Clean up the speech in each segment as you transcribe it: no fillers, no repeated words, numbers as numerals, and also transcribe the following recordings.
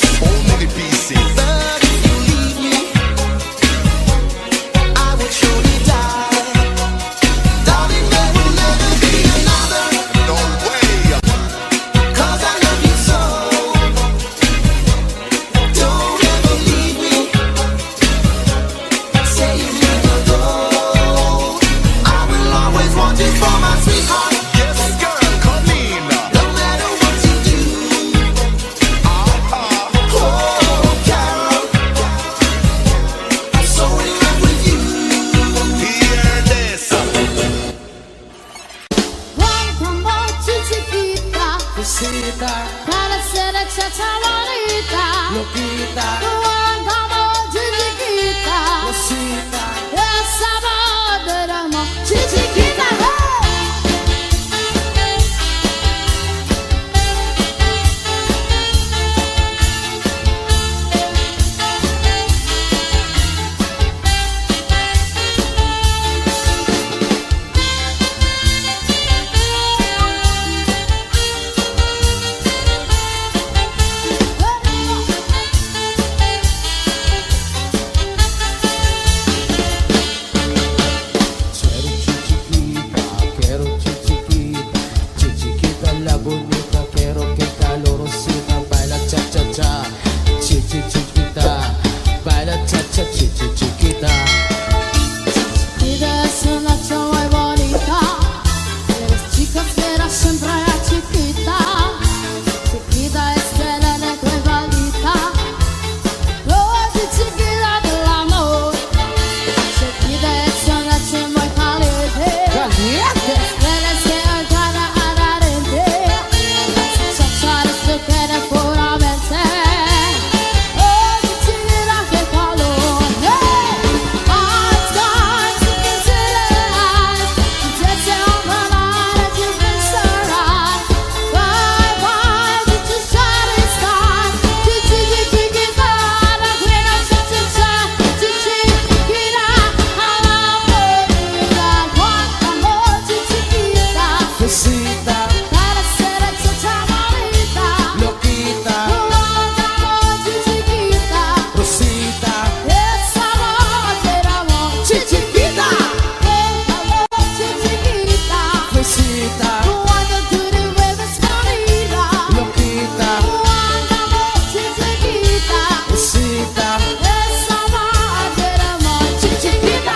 so many pieces. But if you leave me, I would surely die. Darling, there will never be another. No way. 'Cause I love you so. Don't ever leave me. Say you never go. I will always want you for my sweetheart. Yes, girl, come in. No matter what you do. Oh, Carol, I'm so in love with you. Hear this. Quanto amore chiquita, Cosita, para ser chacha bonita. loquita, Quanto amore chiquita, cosita. esa voz del amor chiquita. Quiero chichiquita, chichiquita la bonita, quiero que calorosita, baila cha cha cha, chichiquita, baila cha cha chichiquita. Chiquita es una chava muy bonita. Eres chica, serás siempre chiquita. Chiquita es de la negra y maldita. Oh, chiquita del amor. Chiquita es una chava muy caliente. Caliente. Eres que cara ardiente. Chachares te quieren puramente. Oh, chiquita, qué calor. Eyes gone, chicken to the eyes. Just tell my mind that you've been so right. Bye bye, you just shot it start. Chiquita, la queen of cha-cha-cha. Chiquita, a la bonita. Cuánto amor, chiquita. Cosita, Para ser chacha bonita. loquita, Cuánto amor, chiquita. cosita. Esa voz del amor chiquita. Amor chiquita. Cosita, Cuando tú te vuelves bonita. loquita, Cuánto amor chiquita. cosita. Esa voz del amor chiquita.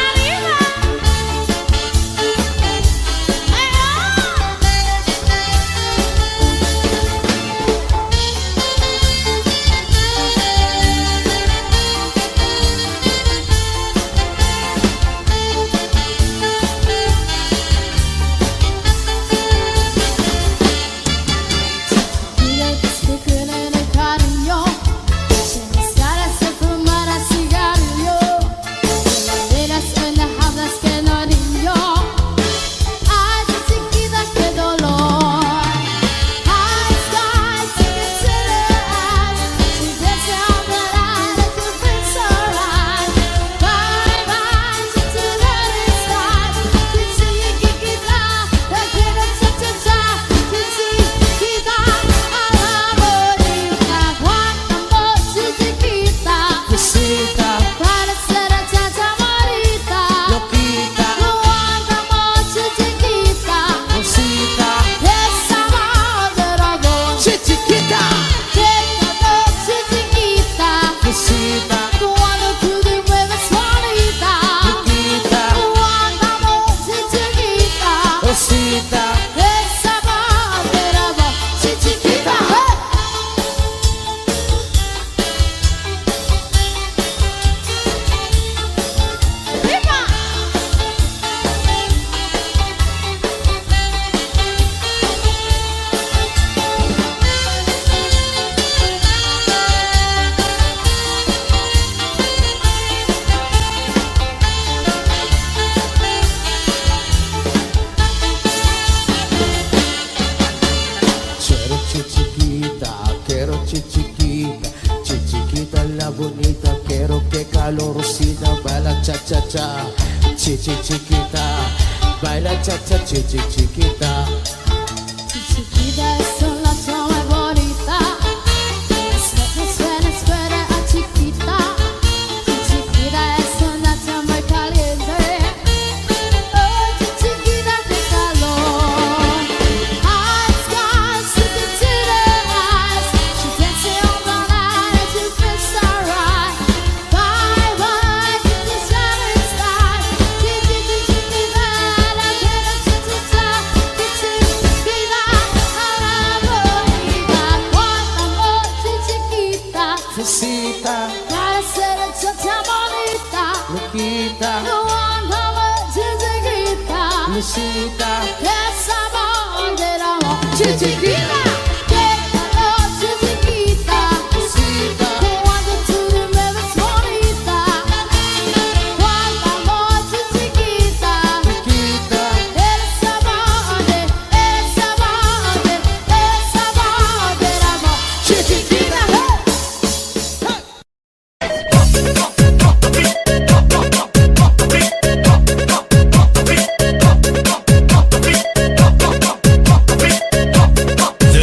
Arriba. Diretti che nel cariño, sin estar a fumar a cigarrillo, veras en las hablas que no niño, ay chiquita qué dolor, ay sky chicken to the eyes, she just out the light that you feel so right, bye bye to the sky, chiquita, la quiero cha-cha-cha, chiquita, a la bonita, cuánto amor chiquita, Cosita, para ser chacha bonita, loquita, cuánto amor chiquita, cosita. esa voz del amor Chichiquita, que calor chiquita, cosita, cuando tú te mueves bonita, loquita, cuánto amor chiquita, cosita. esa voz del amor chiquita. ¡Viva! Quiero chichiquita, chichiquita la bonita, quiero que calorosita, baila cha cha cha, chichiquita, baila cha cha cha. chiquita. Chiquita es una muy bonita. Espera a chiquita. Chiquita es una muy caliente. Oh, chiquita de calor. Hot skies, looking to the eyes. She's dancing all the night and she feels alright. Bye bye to the shining stars. Chiquita, la quiero chiquita. Chiquita, a la bonita. Cuánta noche chiquita. Fresita, Para ser muchacha bonita. loquita, Cuánta noche chiquita. Lucita. ¡Qué sabor del amor! ¡Chiquita! ¡Qué noche chiquita! Fresita, Cuando tú me ves bonita. Cuánta noche chiquita. loquita. El sabor del amor. Chiquita, The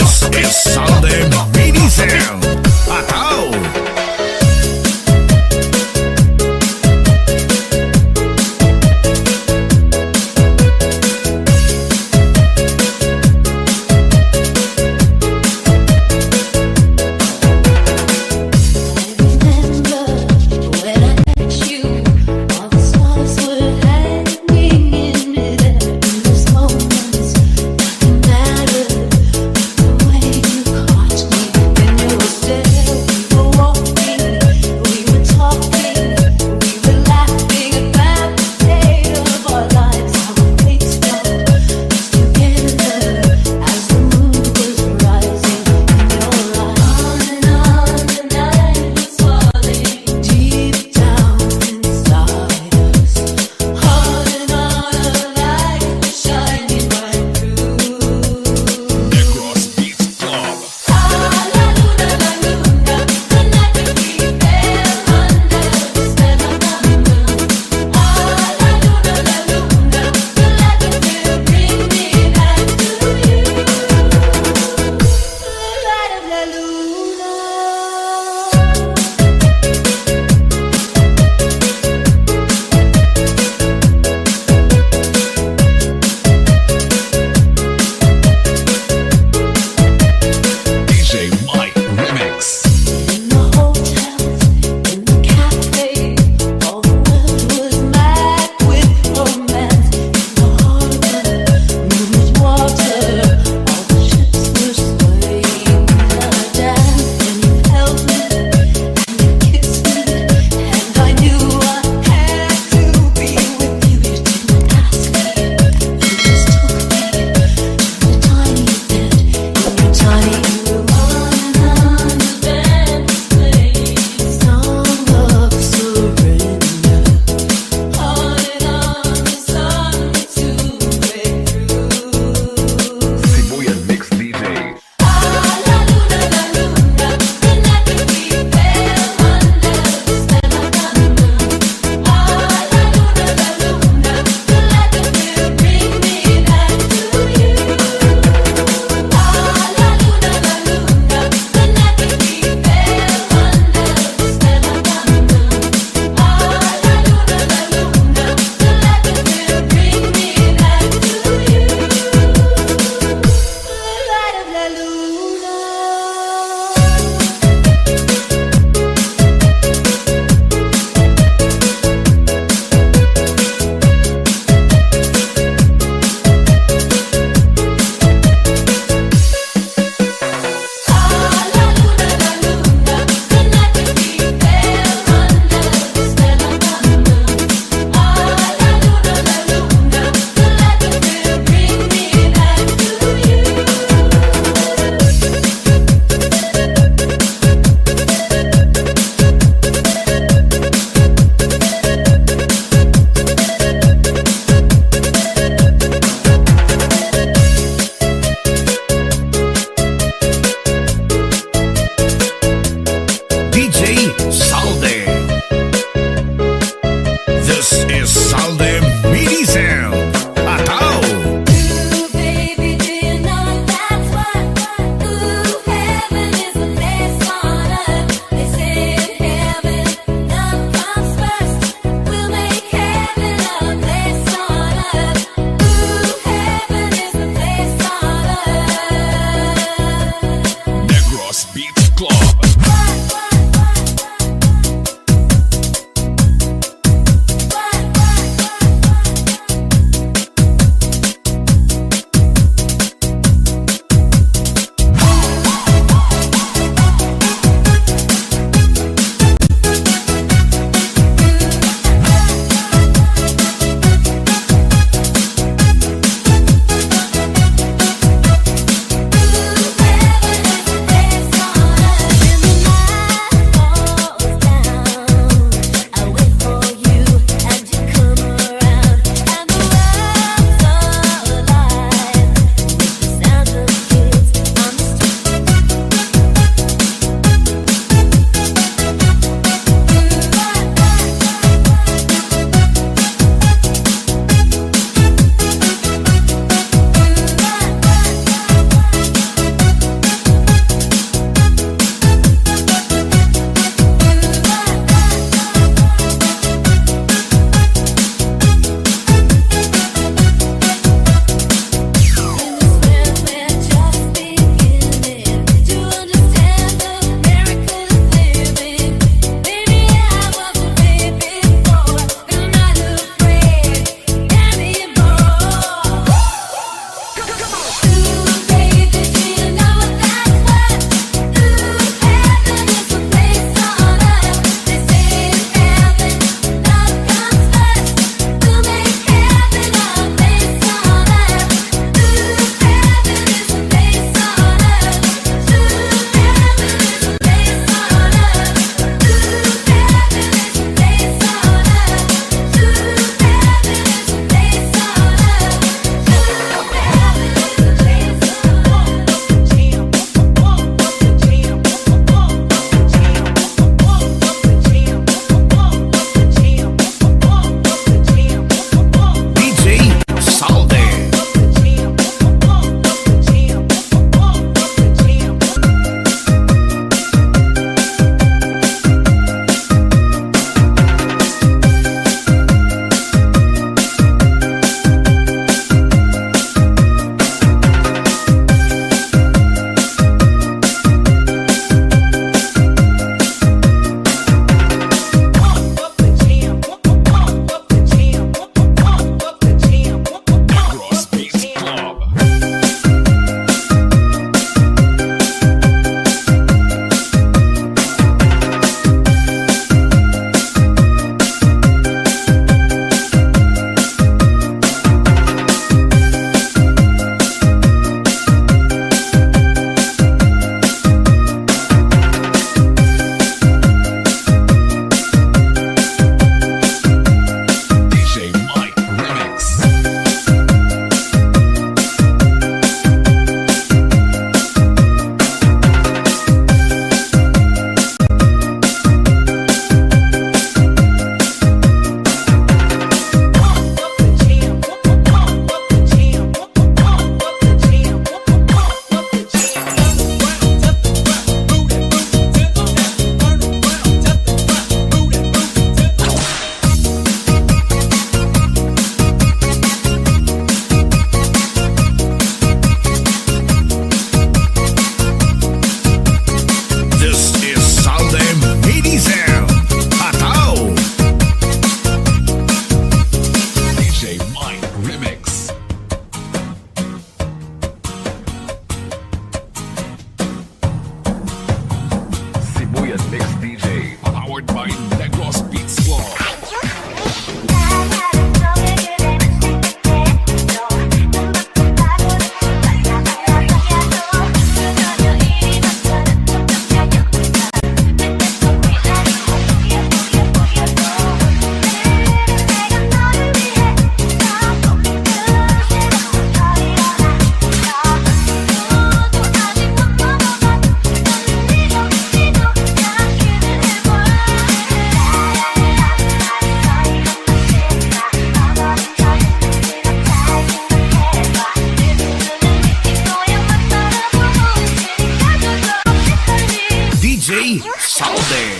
Saudi.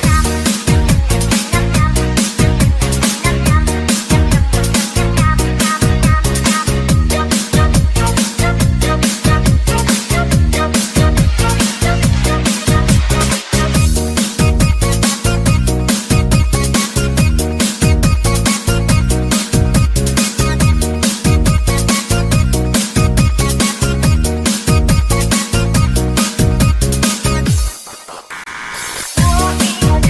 Walking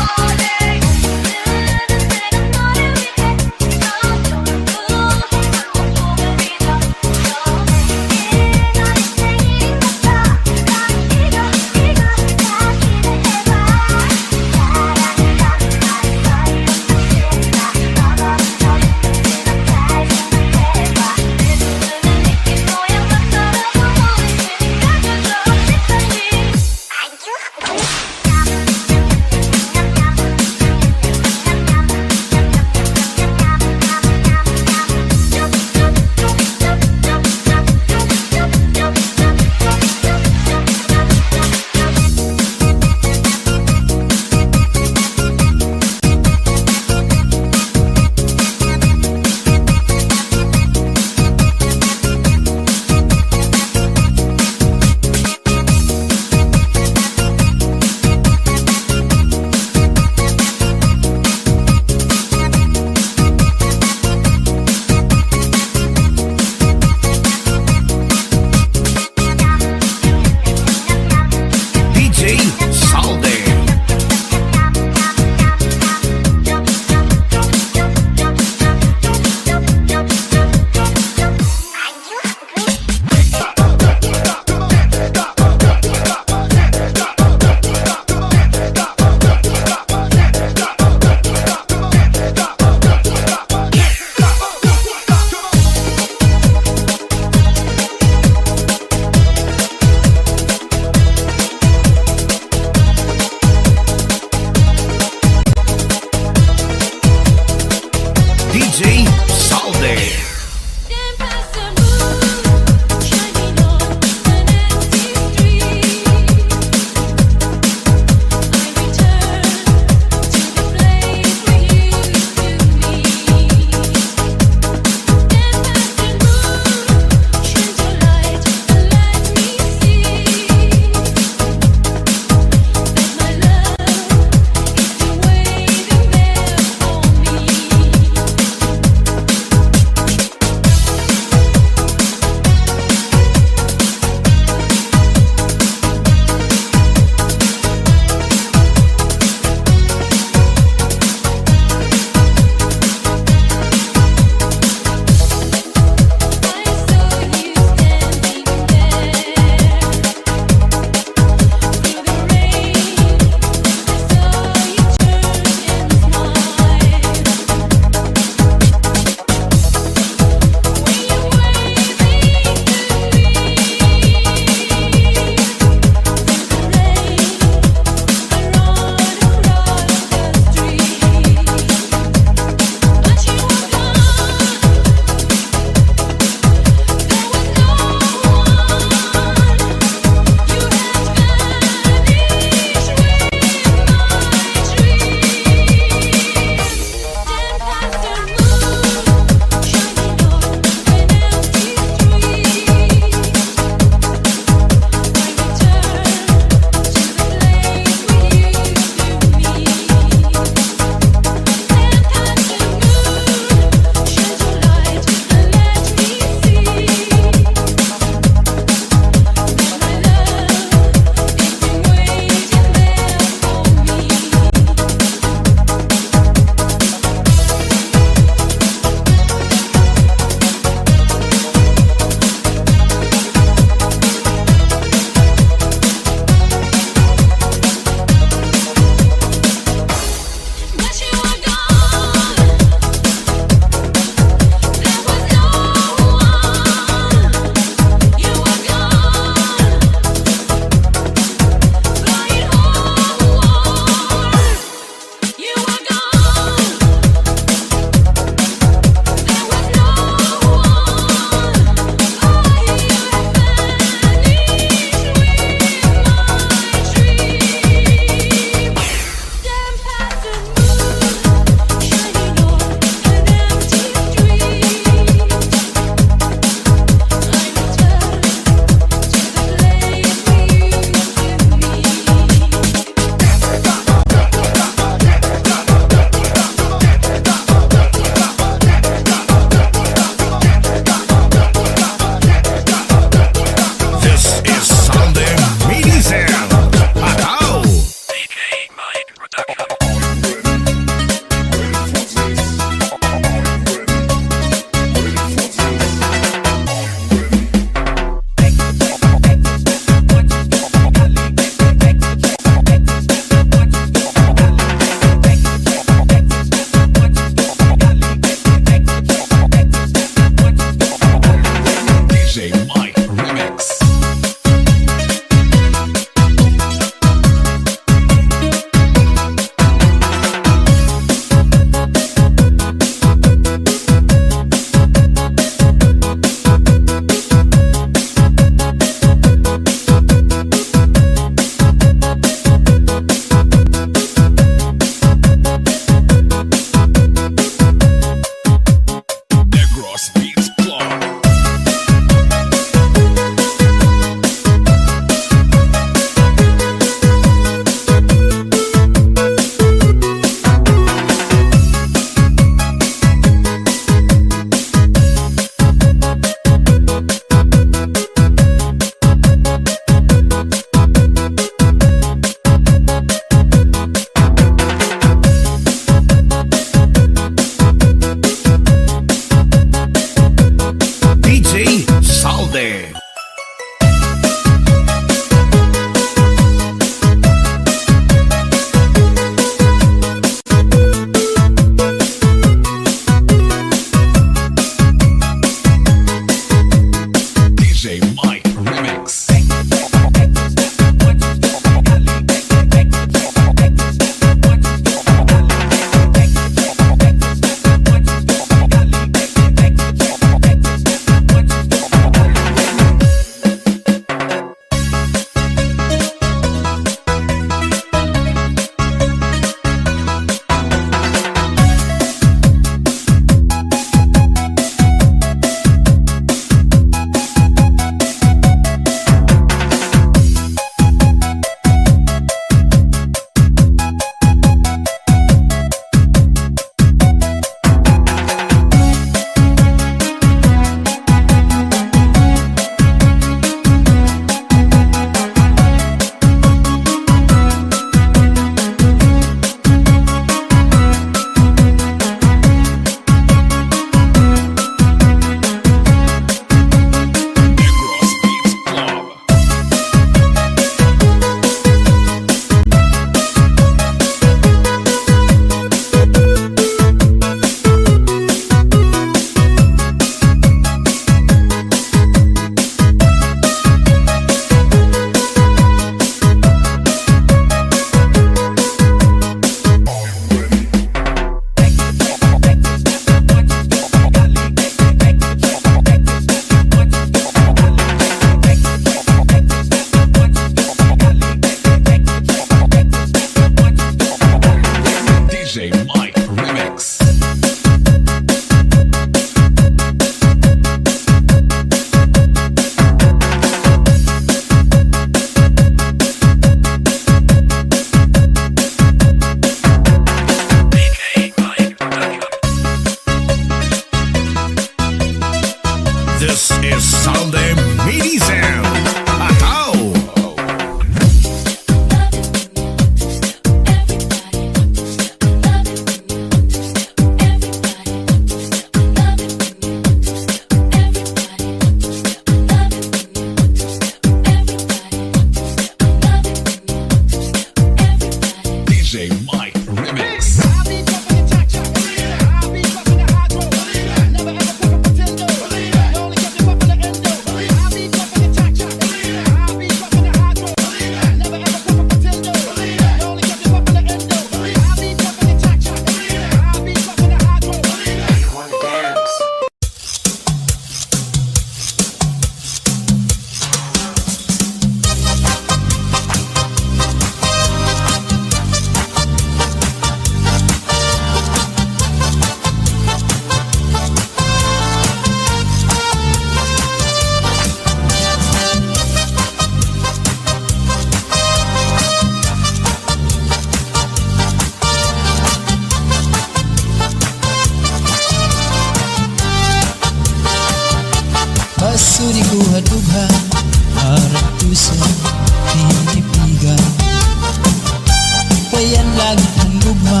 gugma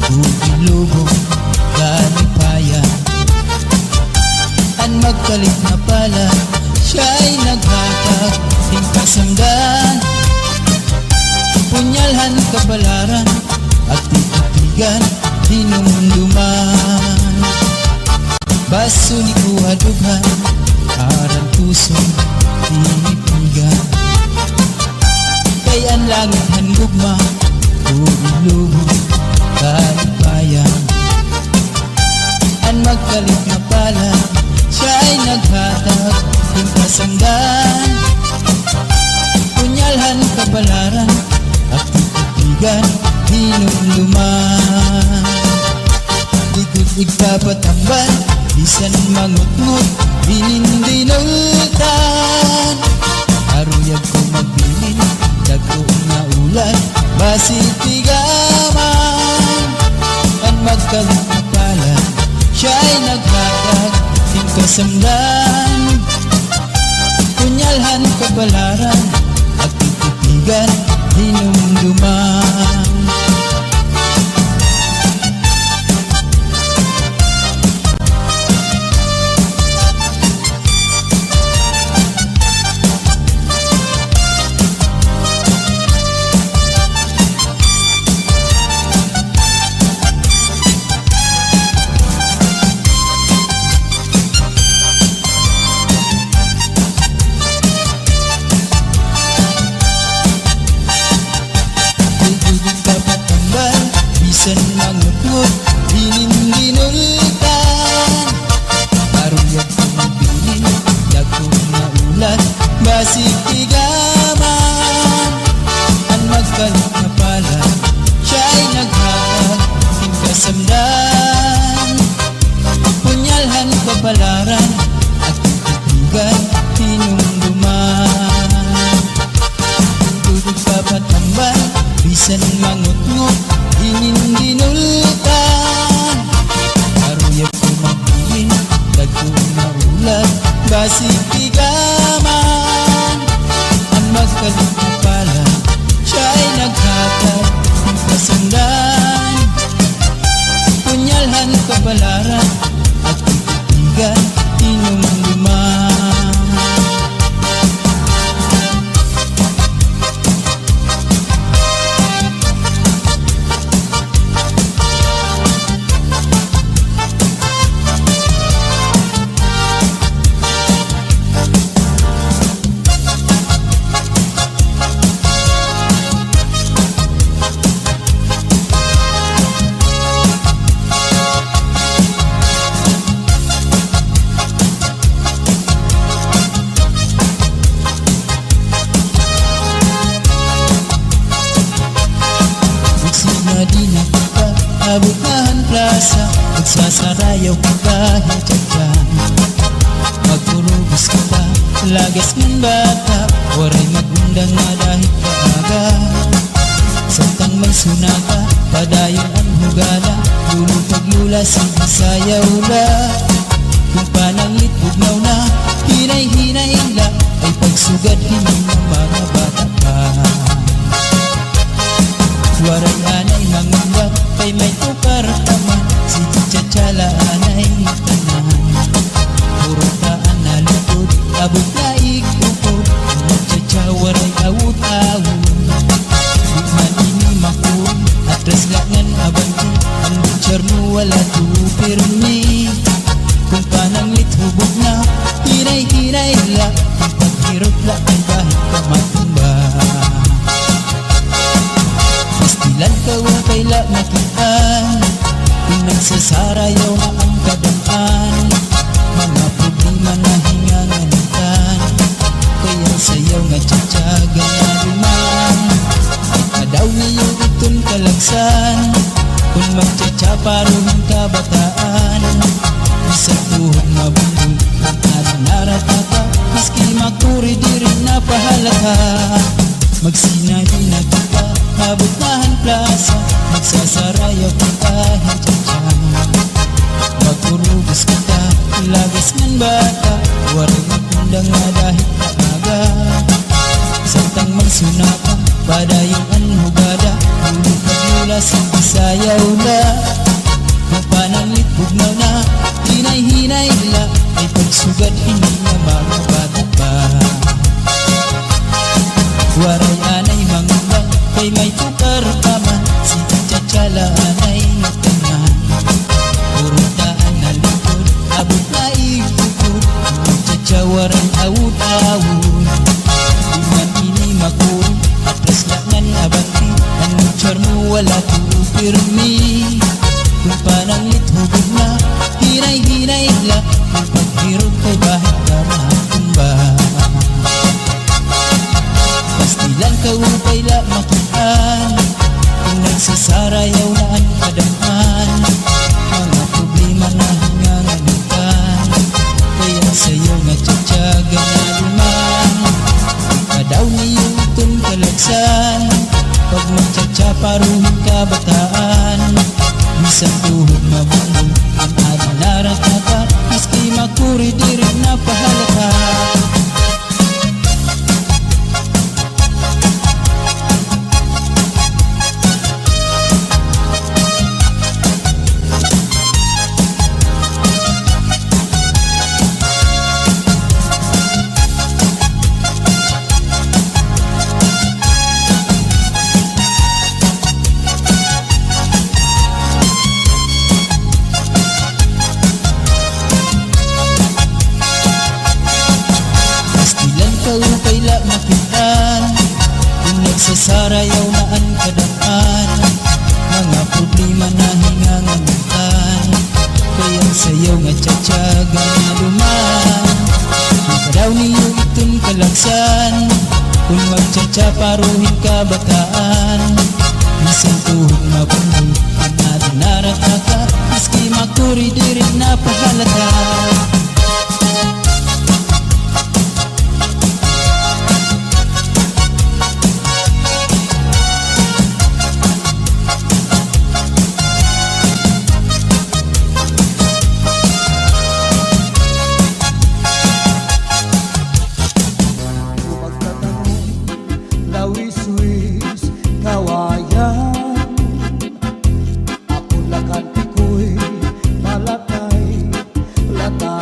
Gugilubo Galipayan An magkalit na pala Siya'y naghatag Ting kasamdan Punyalhan kapalaran At titigan Dinumduman Baso ni kuhadughan Aral tusong Tinipigan Kay ang langit hangugma Uulubo Kalipayan Ang magkalit na pala Siya'y naghatag Ting kasamdan Punyalhan kapalaran At titigan Dinumduman Ikot igpapatambal Bisan mangutngot Dinindinultan Aruyag ko magbilin Dagko na ulan Basitigaman Ang magkalit na pala Siya'y naghatag Ting kasamdan Punyalhan kapalaran At titigan Dinumduman Bisan mangutngot, dinindinultan Aruyag ko magbilin, dagko na ulan Basitigaman Ang magkalit na pala Siya'y naghatag Ting kasamdan Punyalhan kapalaran At titigan Tinumduman Dudog papatambal Bisan mangutngot Dinindinultan Aruyag ko magbilin Dagko na ulan Basitigaman Ang magkalit na pala Siya'y naghatag Ting kasamdan Punyalhan kapalaran At titigan Tinumduman Di na kita abukahan plaza Magsasarayaw ka kahit dyan Magpurubos kita Lagas ng bata Waray magundang na dahil kaaga Samtang may sunaka Padayon ang hugala Lulong paglula sige sayaw la Kung pananglit bugnaw na Hinay-hinay la Ay pagsugad hindi ng mga bata pa Waray anay mangunggap Kay may tukar taman Sige tsatsala anay tanan Puro taan na lutod Abot na ikukod Tsatsa waray awut-awut Bukman ini makun Atras gangan abanti Ang butcher mo wala tupirmi Kung pananglit hubog na Hinay-hinay la Kung paghirot la Ay kahit kamatumba Pastilan ka o kaila makitaan Kung nagsasarayaw na ang kadaan Mga problema na hinganganitan Kaya sayaw nga tsatsaga na duman Kadaw niyo itong kalagsan Kung magtsatsaparoon kabataan Isang tuhod mabundong Ang anong naratata Maski makuri di rin napahalata Magsinabi na kita Abutahan plaza Magsasarayaw kita Hintyan-tyan Magpurubos kita Lagas ng bata Waray magundang na dahil kaaga Samtang may sunaka Padayong hugada Ulit paglula sige sayaw na Kung pananglit bugnaw na Hinay-hinay la Ay pagsugad hindi na mga bata pa Waray anay mangulang Kay may tukar pa man Si Chacha-chala anay tanan Purutaan na likod Abot na ikukod Chacha waray awud-awud Iman ini makurong Atras laknan abanti Ang charmo wala tuupirmi Kung pananglit hubog na Hinay-hinay la Kung paghirog kay bahit ka makumba Pastilan ka upay la makitaan Kung nagsasarayaw na ang kadaman Mga problema na hinganganitan Kaya sa'yo nga tsatsaga na luman Kadaw niyo itong kalagsan Pag magtsatsa paruhin ka bataan Isang tuhod mabunong Ang adinarat na ka Maski makuri di rin na pahalata Upay la makitaan Kung nagsasarayaw na ang kadaan Mga problema na hinganganitan Kaya sayaw nga tsatsaga na luman Kadaw niyo itong kalagsan Kung magtsatsa paruhin ka bataan Isang tuhog mabunong Ang adinarat na ka Maski makuri di rin na pahalata Lawis-wis kawayan Ako lakan tikoy malatay Latay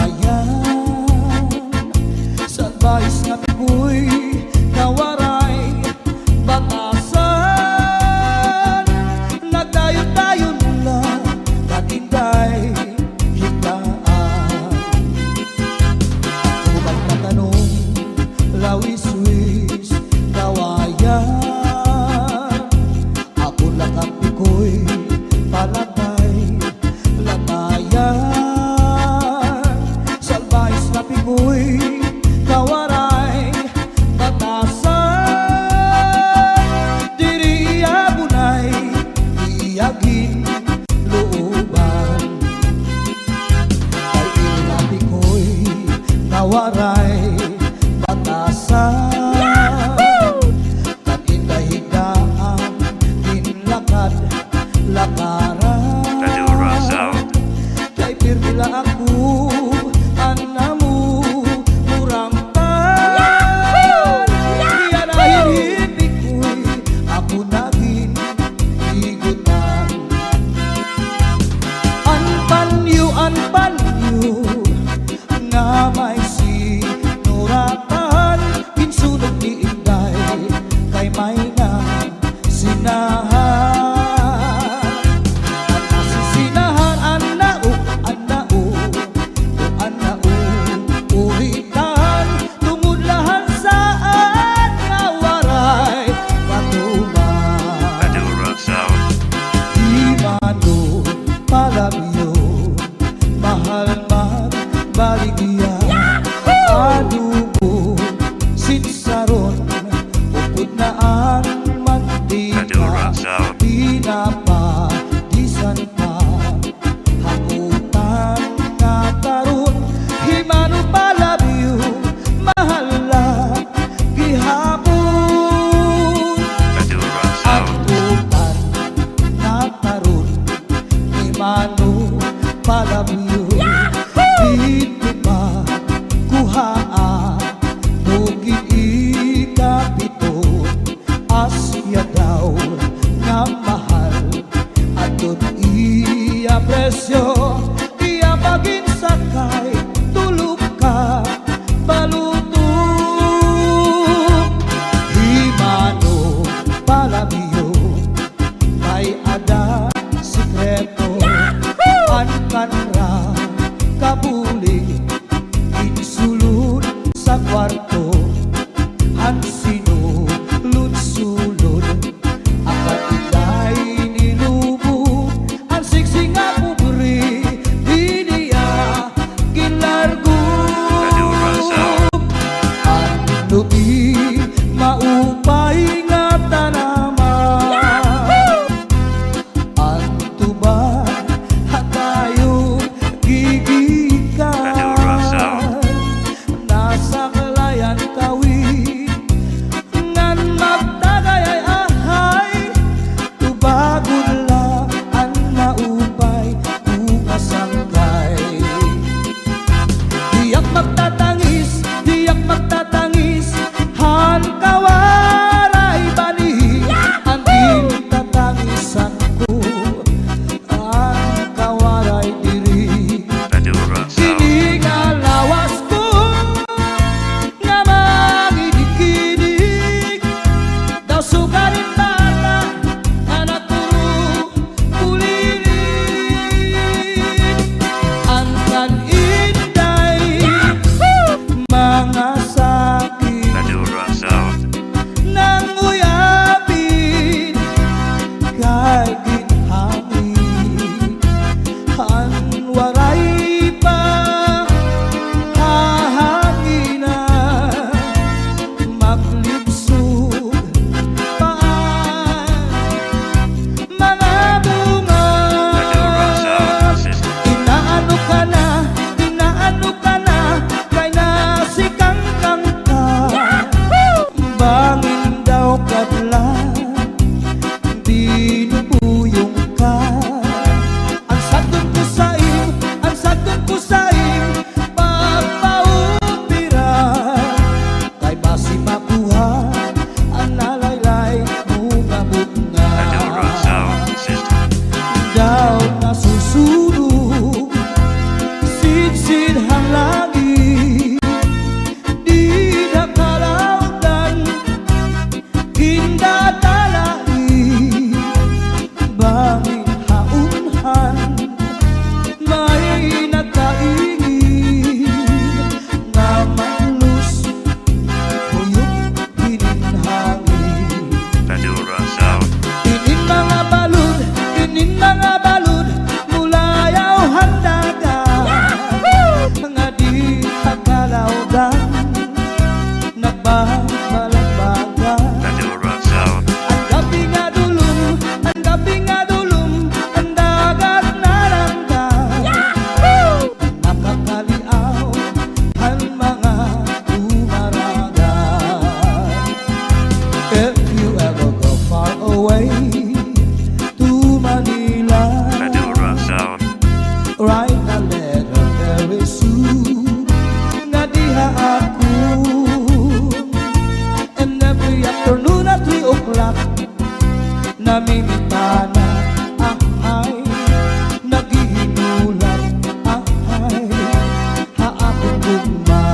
ang mahal at doon i-apresyo, iabagin sakay, tulog ka, balutong. Himano, palamiyo, may ada sikreto, ankanra, kabuli, insulod sa kwarto, hansinulod-sulod, ang katigay nilubog, ang siksing nga pubri, iniya gilargog. Ang lubi, maupay nga tanaman, ang tuba, hatayo gigikan, nasa kalayan kawin, ngan magtagay ay ahay, tubagod lang ang maupay, ukasangkay. Diyak magtatangis, han kawaray bani, ang gintatangisan ko, ang kawaray diri. Kini nga lawas ko, nga manginig-inig, daw sugarin bata, nga naturo ulirin. Ang kaninday, mga sakit, nang uyapin, kay ginhangin, han waray pa hahanginan, maglibsog paan, mga bunga. Inaano ka na, kay nasikangkang ka, bangin daw kadlan, dinubuyong ka. Ang sagot ko sa'yo, pagpaupira, kay basi mabuhat, ang nalaylay mungabot nga. Daw nasusunog, sid-sid hang langit, di nakalautan, kindatalai, bangin haunhan, may nagkaingin, nga malus, huyok hininhangin. Inin mga balud, mulayaw handagan, nga di takalawdan, nagbabalagbagan. Ang gabi nga dulum, ang dagat naranggan, nakakaliaw, ang mga umaragan. If you ever go far away to Manila, write a letter very soon, nga diha ako. And every afternoon at 3 o'clock, namimintana, ahay, naghihinulan, ahay, haakong gugma.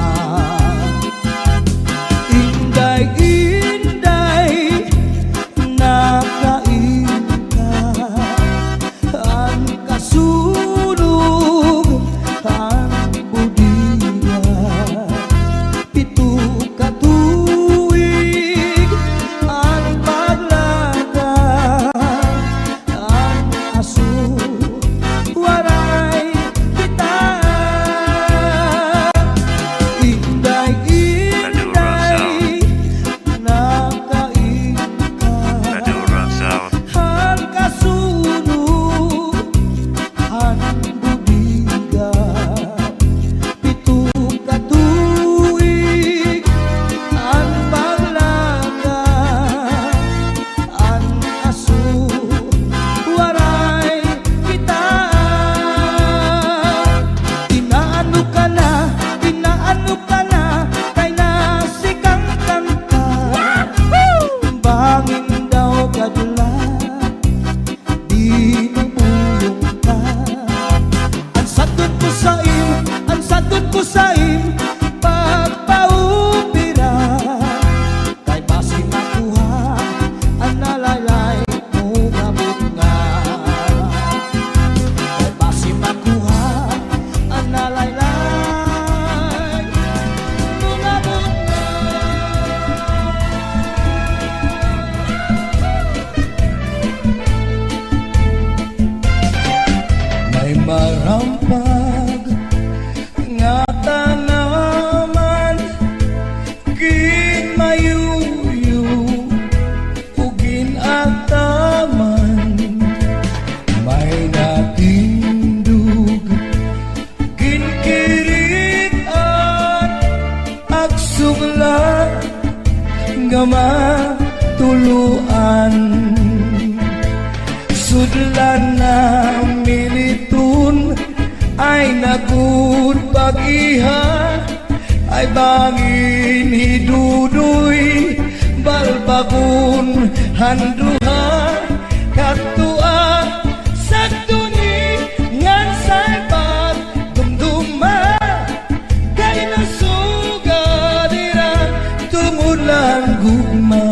Inday, nakain ka, ang kasunog, ang budiga, pito katuig, ang paglaga, bagihan ay bangin hidudoy balbagun handuha katua sakduni ngan saibag dumduma kay nasugadira tumulan gugma.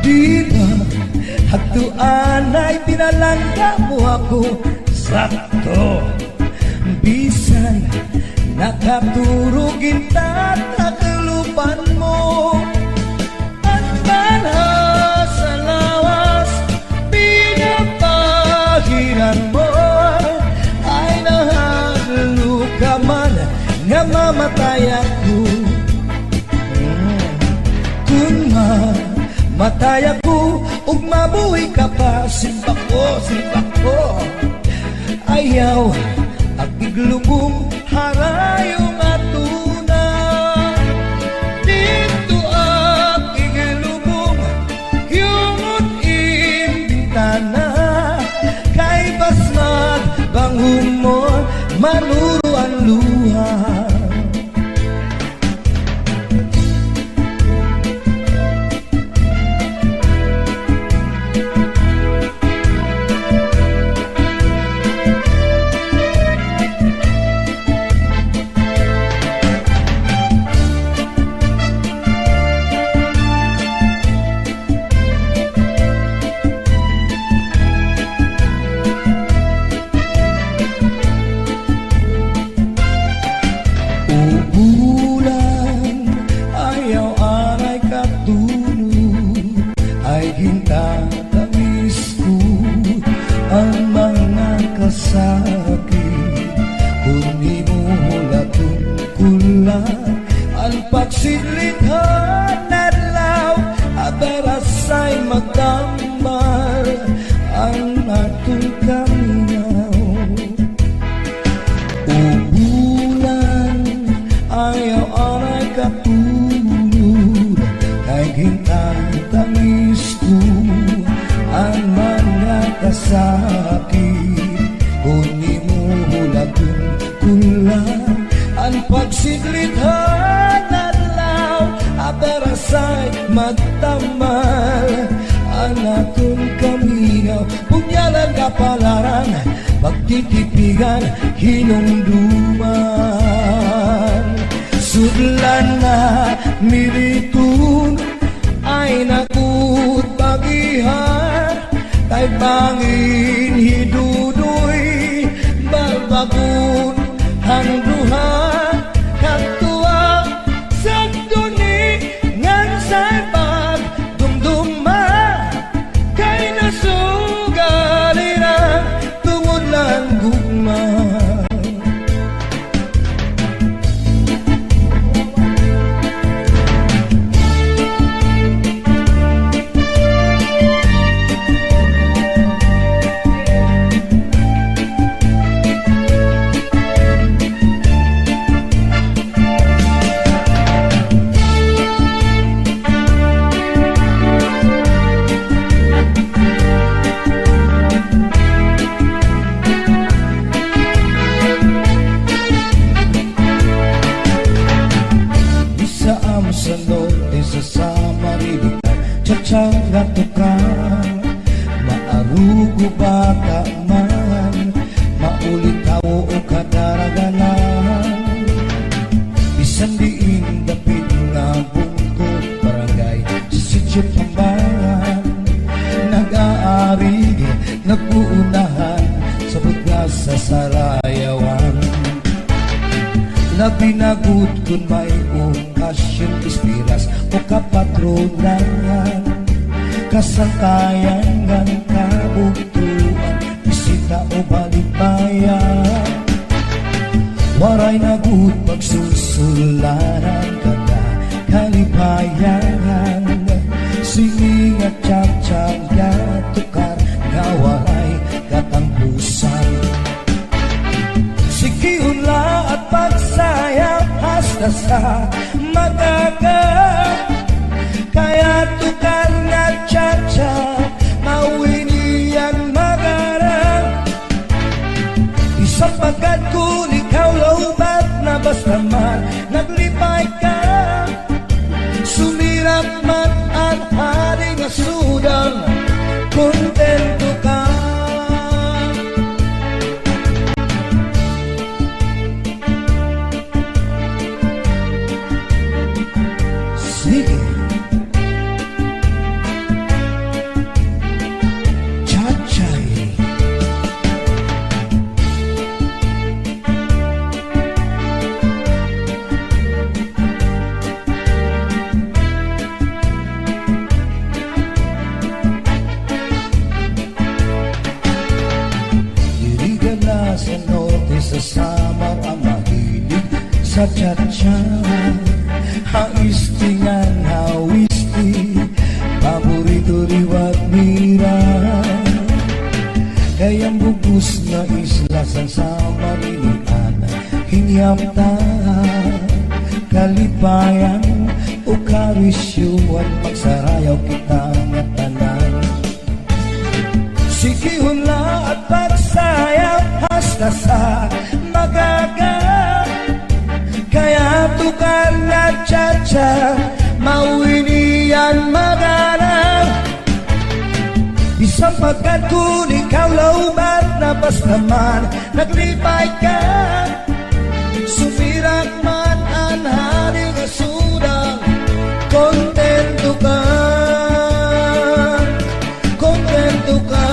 Diba, hagtuan ay pinalangga mo ako sakto. Bisan, nakaturugin tataklupan mo. At banha sa lawas, pinapahiran mo. Ay nahaglo ka man, nga mamatay ako. Kung matay ako, ug mabuhay ka pa, simpak ko. Ayaw, at biglubong harayong atuna. Dito at iglubong, yungot imbintana. Kay basmat, bang humor, manuro ang luha. Pagsilithan adlaw aberasay magdamar ang atong kaminaw. Ubulan ayaw aray katulog kay gintatangis ko ang mga kasakit. Kung di mo hulatong kulang ang pagsilithan aberasay magtamal ang atong kaminaw. Punyalan kapalaran, pagtitipigan, hinumduman. Sudlan na militun ay nakut bagihan, kay bangin hidudoy balbagun handuhan katua sakduni ngan saibag dumduma kay nasugalira tungod lang gugma. Gatukan maarugo bata man maulitaw o kadaraganan bisan diin dapit nga bungkod barangay sa sityo Pambangan nag-aari nagpuunahan sa bugas sa Sarayawan labinagot kun may okasyon ispiras o kapatronan kasangkayan ng kabugtuan bisita o balipayan waray nagut magsusularan kada kalipayan singing at tiyag-tiyag gatukar nga waray katampusan sikiunla at pag Magsasamang ang mahilig sa cha-cha. Haistingan, hawisti, paborito liwat mira. Kayang bugos na isla sa Marilian, hingyam ta kalipayan o karisyuan, magsarayaw kita nga tanan. Sige hula at pagsayaw hasta sa magaga, kaya tukar na cha-cha, mauwinian magana. Isang pagkat kung ikaw laubat na bas naman naglipay ka, sumirak man ang haring asudang, kontento ka, kontento ka.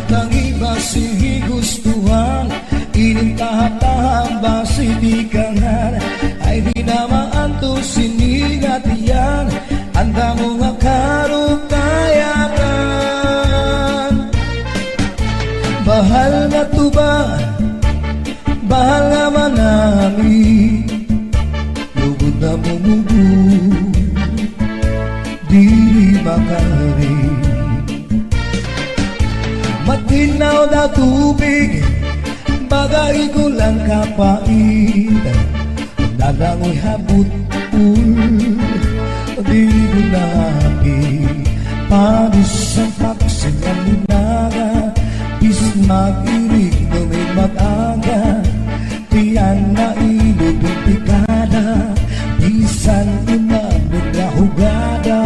Ang iba sihi gustuhan, inintahap-tahap ba sitikangan, ay di naman to sinigatian, anda mo nga karukayakan. Bahal nga tuba, bahal nga manami, lugod na bumubu, di makari. Matinaw na tubig, bagay ko lang kapait, nalangoy habut-ul, di ko napit. Panis ang paksin ng lunaga, bis mag-irig na may mag-aga, tiyan na ilubing pikada, bisan unang naghugada.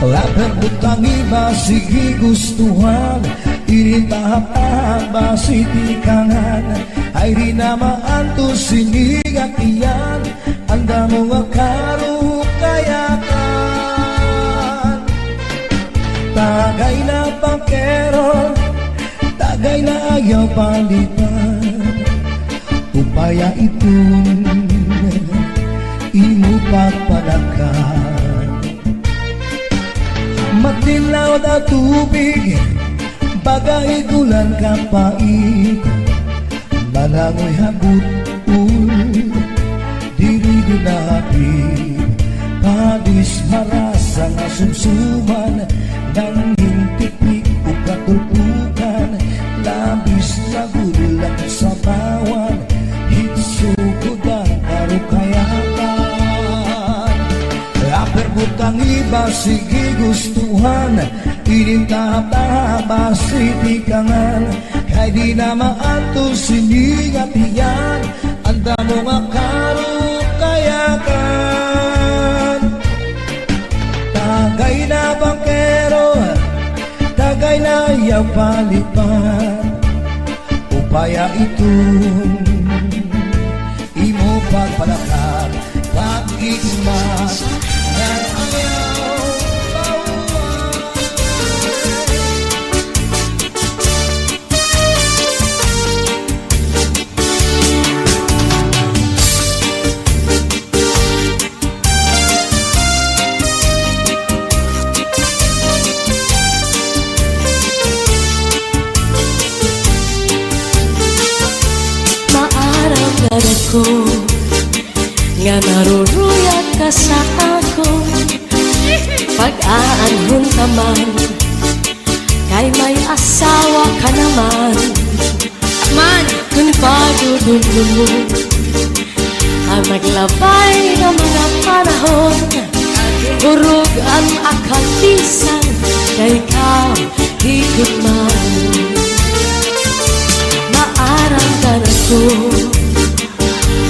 Rapper ang iba sige gustuhan, inintahap-tahap ba sitikangan, ay di naman to sinigatian, anda mo nga karukayakan. Tagay na pangkero, tagay na ayaw palitan, upaya itong imo pagpalakan. Matinaw na tubig, bagay gulan kapait, malangoy habut-ul, diri ginapit. Padis marasa nga sumsuman, nang hintipik o katulpukan, labis na gulang sa bawan, hitsugod ang karukayakan. Rapper butang iba sige gustuhan, inintahap-tahap ba sitikangan, kay di naman to sinigatian, anda mo nga karukayakan. Tagay na bangkero, tagay na ayaw palipan, upaya itong imo pagpalakan, pag-igmas ng ayaw pauwan. Maarang ko nga naruruyat ka sa ako, pag-aanhon ka man, kay may asawa ka naman. Man, kung pagdudulong mo ang naglabay ng mga panahon, burog ang akatisan, kay ka higit man. Maarang ka na ko,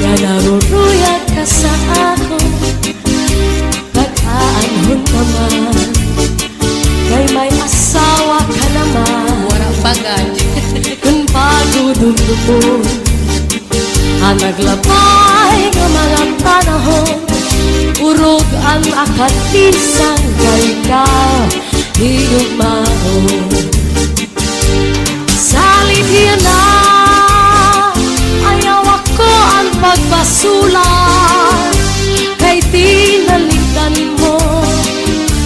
nga naruruyat ka sa ako, pag-aanhon ka man, kay may asawa ka naman. Walang bagay. Kung pagdudulong mo ang naglabay ng mga panahon, Urog ang akatisan kay ka higugmaon. Salit na ayaw ako ang pagbasulan, kay tinalikan mo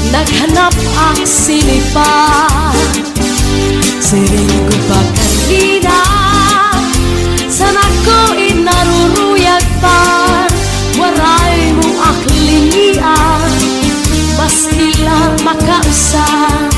naghanap ang sinipan. Siring ko pa kanina, sana ko inaruruyag pa, waray mo aklinian, maski lang makausap.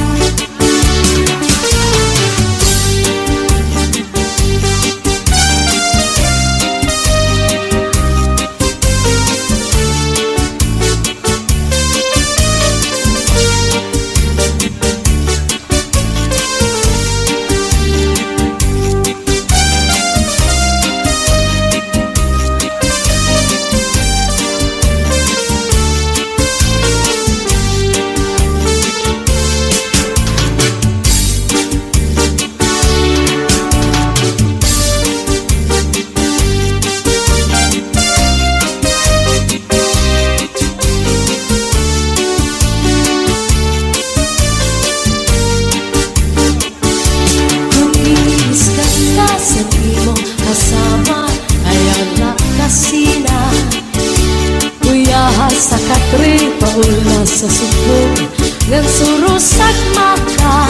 Sa katri paula sa subong ngan surusak maka,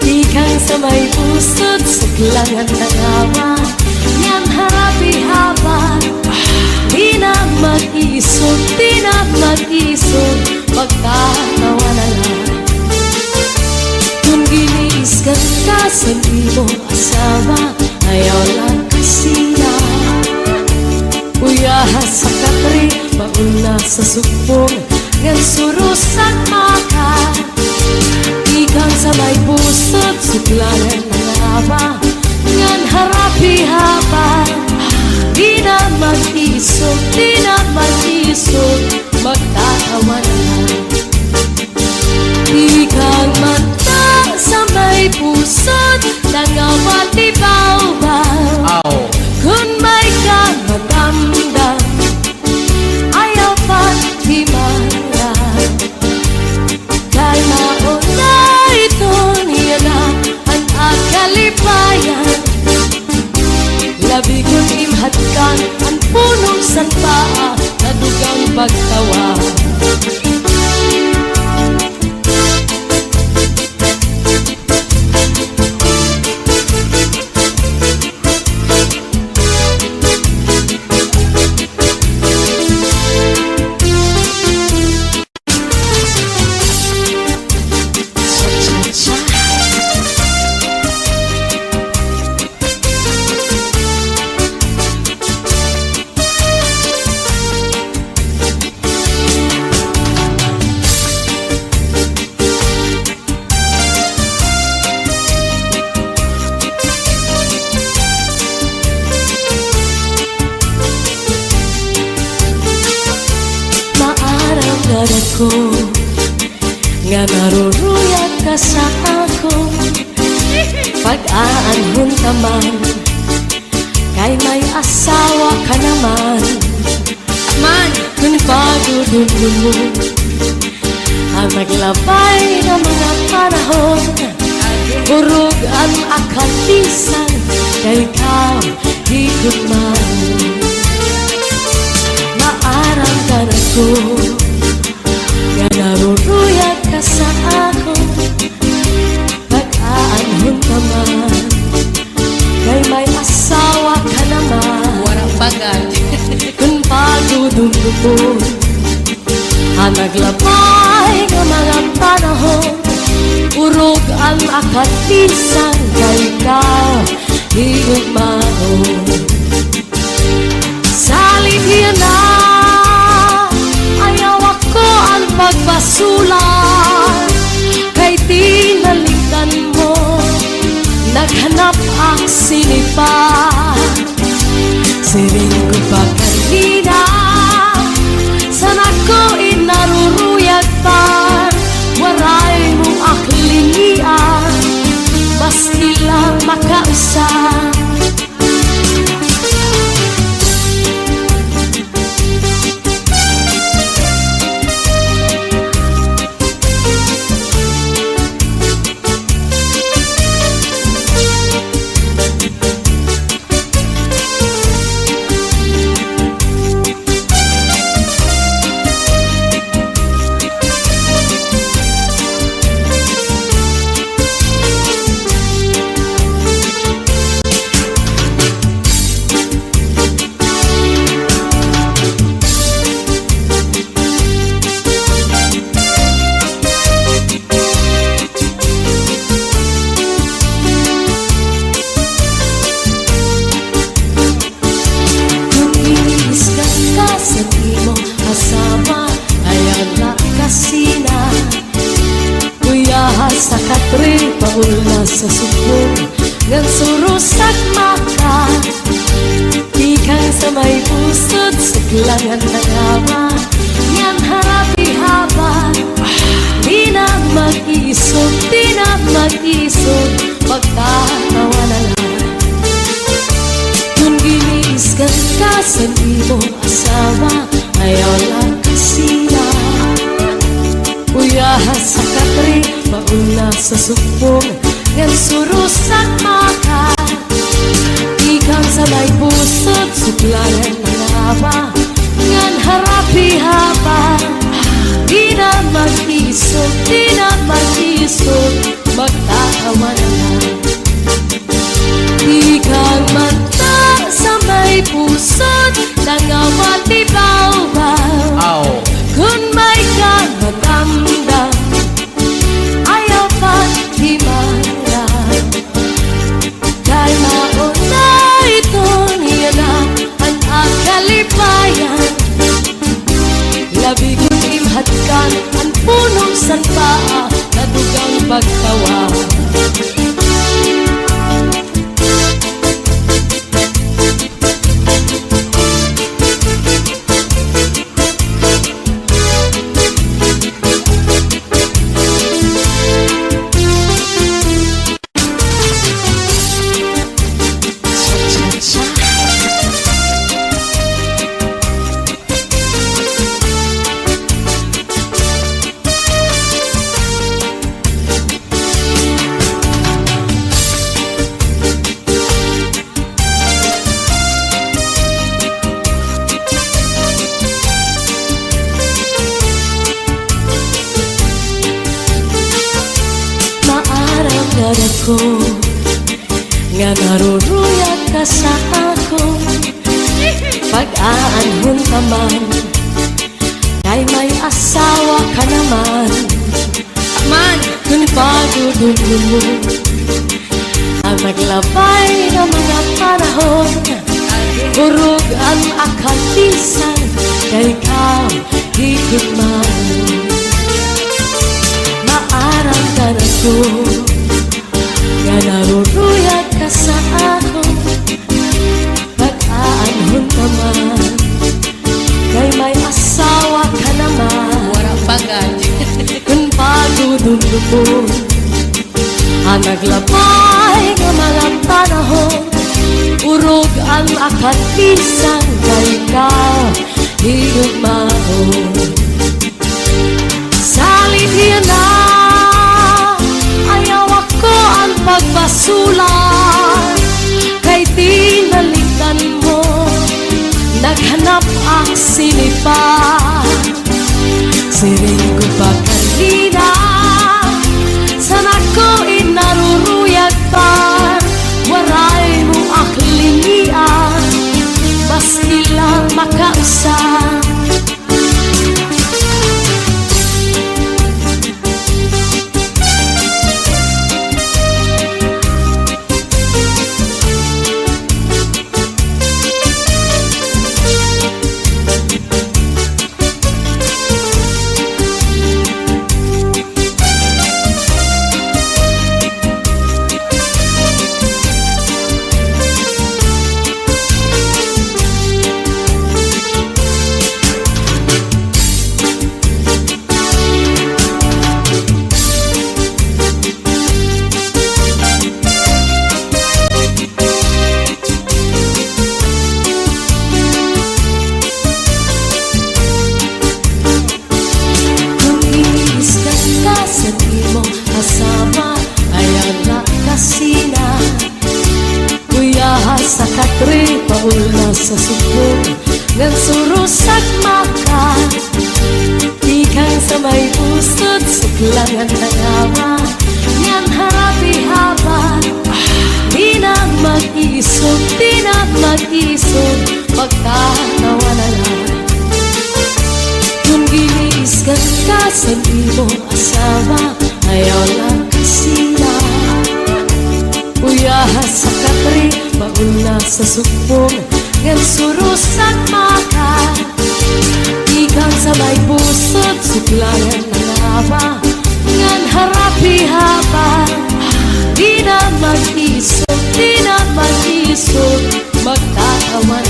ikang sa may pusod suglangan ng awa, yan harapi haba. Di na mag-isog, di na mag-isog, magkatawa na lang. Kung giniiskan ka sa imo asawa, ayaw lang kasina. Uyahas sa katri, mauna sa subong ngan surusak maka, ikang sa may pusod suglanan ng awa, ngan harapi haba. Di na mag-isog, di na mag-isog, magtatawa na lang. Ikang mata sa may pusod nangawat ibaw-baw, kung may kang madamdam, ayaw pa't himaran. Kay mauna ito niya na ang akalipayan, labi kong imhatkan ang punong sanpaa na dugang pagtawa. Ko nga naruruyag ka sa ako, pag-aanhon ka man, kay may asawa ka naman. Man, kung pagudun mo ang naglabay ng mga panahon, urog ang akatisan kay ka higugman. Maarang ka na ko nga naruruyag ka sa ako, pag-aanhon ka man, kay may asawa ka naman. Warang bagay. Kung pagdudumdumon ang naglabay ng mga panahon, urog ang akatisan kay ka higugmaon. Salit na ayaw ako ang pagbasulan, kay tinalikan mo naghanap ang sinipan. Siring ko pa kanina, sana ko inaruruyag pa, waray mong aklinian, maski lang makausap. sa imong asawa ayaw na kasina. Kuya sa katri paula sa subong ngan surusak mata. Ikang sa may pusod suglangan nagawa ngan harapi haba. Di na mag-isog, di na mag-isog, magkatawa na lang. Kung giniiskan ka sa imong asawa ayaw lang kasina. Kuya sa katri mauna sa subong ngan surusak maka. Ikang sa may pusod suglangan nagawa ngan harapi haba. Di na mag-isog, di na mag-isog, magtatawa na lang. Di kang mata sa may pusod nangawat di baw-baw. Kung may kang matandang ayaw pa't himalang. Dahil mauna ito niya na ang akalipayan. Labi kong imhatkan ang punong sanpaa na dugang pagtawa. Ko nga naruruyag ka sa ako pag-aanhon ka man kay may asawa ka naman. Man, kung pagudun mo ang naglabay ng mga panahon, urog ang akalisan kay ikaw higit man. Maaramdan ako nga naruruyag ka sa ako pag-aanhon ka man kay may asawa ka naman. Wala pagad. Kung pagudun mo ang naglabay ng mga panahon, urog ang akalisan kay ikaw higit man. Salit yan na pagbasulan kay tinalikan mo, naghanap ang sinipa. Siring ko pa kanina, sana ko inaruruyag pa. Waray mo aklinian, maski lang makausap. Sa katri paula sa subong ngan surusak maka. Ikang sa may pusod suglangan nangawa ngan harapi haba. Di na mag-isog, di na mag-isog, magtatawa na lang. Kung giniiskan ka sa imong asawa ayaw lang kasina. Kuya sa katri mauna sa subong ngan surusak maka. Suglayan na nga ba ngan harapi haba di na mag-isog magtatawan